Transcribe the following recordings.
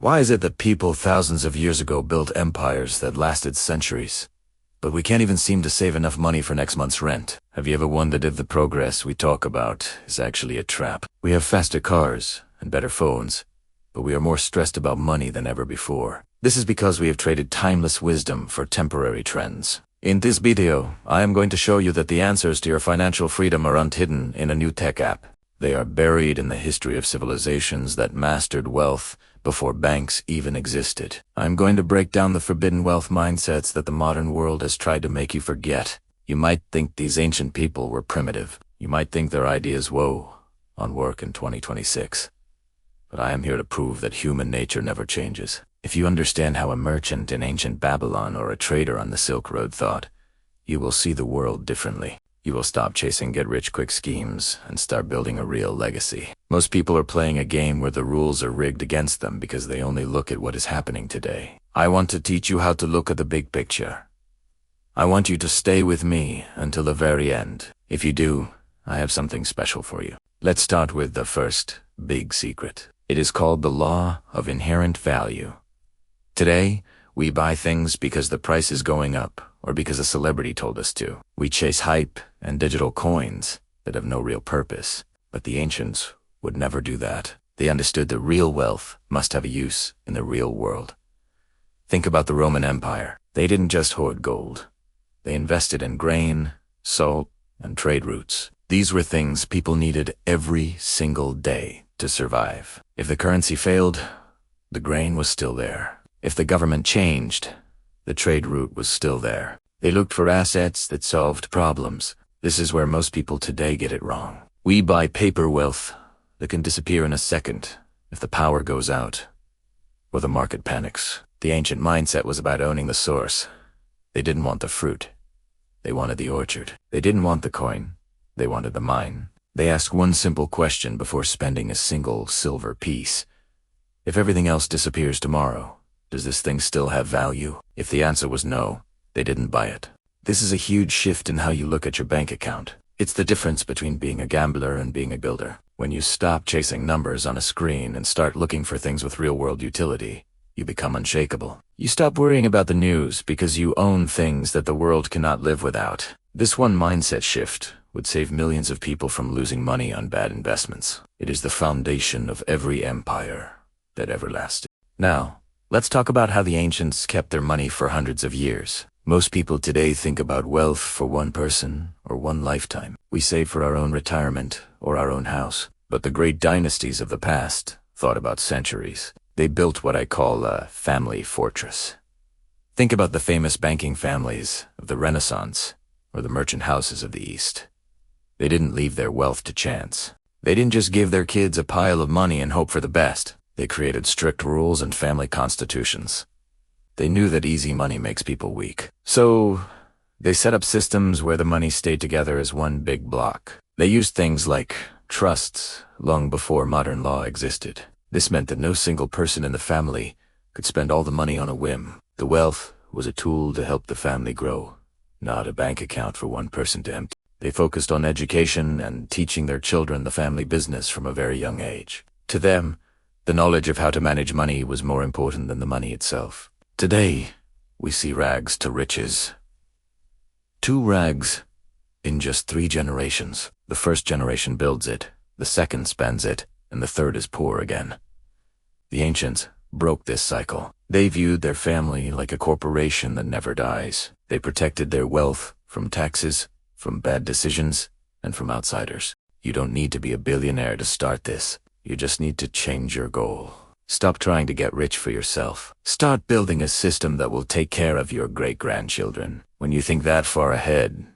Why is it that people thousands of years ago built empires that lasted centuries, but we can't even seem to save enough money for next month's rent? Have you ever wondered if the progress we talk about is actually a trap? We have faster cars and better phones, but we are more stressed about money than ever before. This is because we have traded timeless wisdom for temporary trends. In this video, I am going to show you that the answers to your financial freedom aren't hidden in a new tech app. They are buried in the history of civilizations that mastered wealth before banks even existed. I'm going to break down the forbidden wealth mindsets that the modern world has tried to make you forget. You might think these ancient people were primitive. You might think their ideas woe on work in 2026. But I am here to prove that human nature never changes. If you understand how a merchant in ancient Babylon or a trader on the Silk Road thought, you will see the world differently. You will stop chasing get-rich-quick schemes and start building a real legacy. Most people are playing a game where the rules are rigged against them because they only look at what is happening today. I want to teach you how to look at the big picture. I want you to stay with me until the very end. If you do, I have something special for you. Let's start with the first big secret. It is called the law of inherent value. Today, we buy things because the price is going up or because a celebrity told us to. We chase hype and digital coins that have no real purpose. But the ancients would never do that. They understood that real wealth must have a use in the real world. Think about the Roman Empire. They didn't just hoard gold. They invested in grain, salt, and trade routes. These were things people needed every single day to survive. If the currency failed, the grain was still there. If the government changed, the trade route was still there. They looked for assets that solved problems. This is where most people today get it wrong. We buy paper wealth that can disappear in a second if the power goes out or the market panics. The ancient mindset was about owning the source. They didn't want the fruit. They wanted the orchard. They didn't want the coin. They wanted the mine. They asked one simple question before spending a single silver piece. If everything else disappears tomorrow, does this thing still have value? If the answer was no, they didn't buy it. This is a huge shift in how you look at your bank account. It's the difference between being a gambler and being a builder. When you stop chasing numbers on a screen and start looking for things with real-world utility, you become unshakable. You stop worrying about the news because you own things that the world cannot live without. This one mindset shift would save millions of people from losing money on bad investments. It is the foundation of every empire that ever lasted. Now, let's talk about how the ancients kept their money for hundreds of years. Most people today think about wealth for one person or one lifetime. We save for our own retirement or our own house. But the great dynasties of the past thought about centuries. They built what I call a family fortress. Think about the famous banking families of the Renaissance or the merchant houses of the East. They didn't leave their wealth to chance. They didn't just give their kids a pile of money and hope for the best. They created strict rules and family constitutions. They knew that easy money makes people weak. So they set up systems where the money stayed together as one big block. They used things like trusts long before modern law existed. This meant that no single person in the family could spend all the money on a whim. The wealth was a tool to help the family grow, not a bank account for one person to empty. They focused on education and teaching their children the family business from a very young age. To them, the knowledge of how to manage money was more important than the money itself. Today, we see rags to riches. 2 rags in just 3 generations. The first generation builds it, the second spends it, and the third is poor again. The ancients broke this cycle. They viewed their family like a corporation that never dies. They protected their wealth from taxes, from bad decisions, and from outsiders. You don't need to be a billionaire to start this. You just need to change your goal. Stop trying to get rich for yourself. Start building a system that will take care of your great-grandchildren. When you think that far ahead,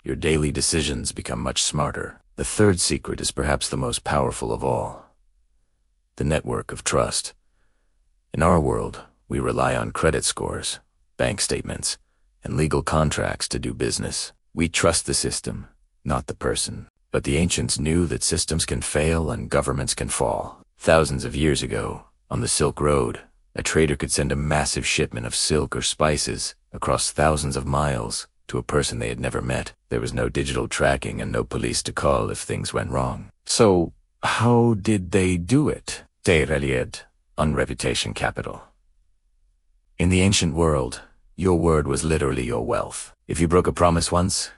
your daily decisions become much smarter. The third secret is perhaps the most powerful of all. The network of trust. In our world, we rely on credit scores, bank statements, and legal contracts to do business. We trust the system, not the person. But the ancients knew that systems can fail and governments can fall. Thousands of years ago, on the Silk Road, a trader could send a massive shipment of silk or spices across thousands of miles to a person they had never met. There was no digital tracking and no police to call if things went wrong. So, how did they do it? They relied on reputation capital. In the ancient world, your word was literally your wealth. If you broke a promise once,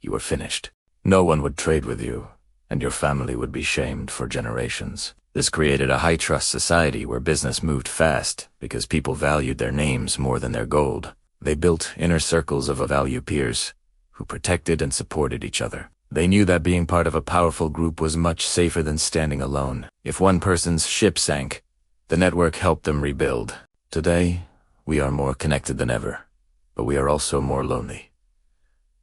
you were finished. No one would trade with you, and your family would be shamed for generations. This created a high-trust society where business moved fast because people valued their names more than their gold. They built inner circles of value peers who protected and supported each other. They knew that being part of a powerful group was much safer than standing alone. If one person's ship sank, the network helped them rebuild. Today, we are more connected than ever, but we are also more lonely.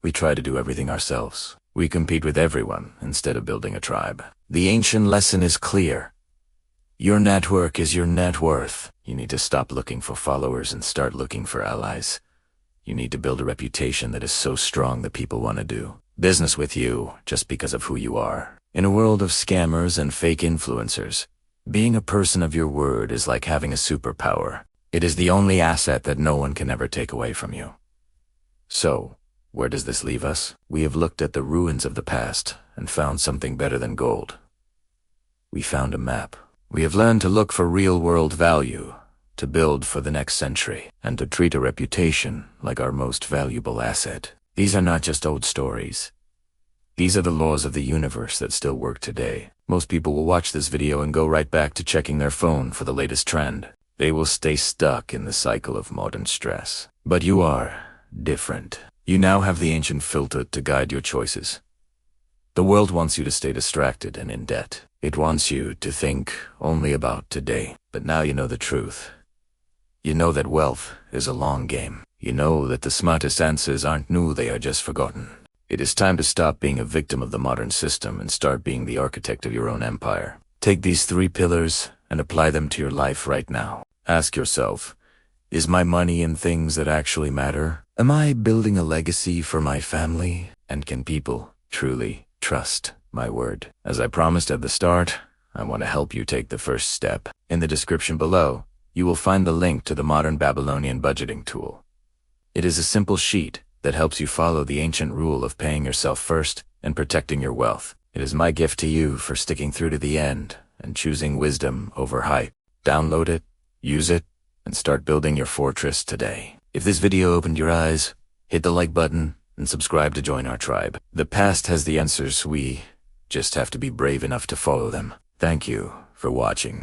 We try to do everything ourselves. We compete with everyone instead of building a tribe. The ancient lesson is clear. Your network is your net worth. You need to stop looking for followers and start looking for allies. You need to build a reputation that is so strong that people want to do business with you just because of who you are. In a world of scammers and fake influencers, being a person of your word is like having a superpower. It is the only asset that no one can ever take away from you. So, where does this leave us? We have looked at the ruins of the past and found something better than gold. We found a map. We have learned to look for real-world value, to build for the next century, and to treat a reputation like our most valuable asset. These are not just old stories. These are the laws of the universe that still work today. Most people will watch this video and go right back to checking their phone for the latest trend. They will stay stuck in the cycle of modern stress. But you are different. You now have the ancient filter to guide your choices. The world wants you to stay distracted and in debt. It wants you to think only about today. But now you know the truth. You know that wealth is a long game. You know that the smartest answers aren't new, they are just forgotten. It is time to stop being a victim of the modern system and start being the architect of your own empire. Take these 3 pillars and apply them to your life right now. Ask yourself, is my money in things that actually matter? Am I building a legacy for my family? And can people truly trust my word? As I promised at the start, I want to help you take the first step. In the description below, you will find the link to the modern Babylonian budgeting tool. It is a simple sheet that helps you follow the ancient rule of paying yourself first and protecting your wealth. It is my gift to you for sticking through to the end and choosing wisdom over hype. Download it, use it, and start building your fortress today. If this video opened your eyes, hit the like button and subscribe to join our tribe. The past has the answers, we just have to be brave enough to follow them. Thank you for watching.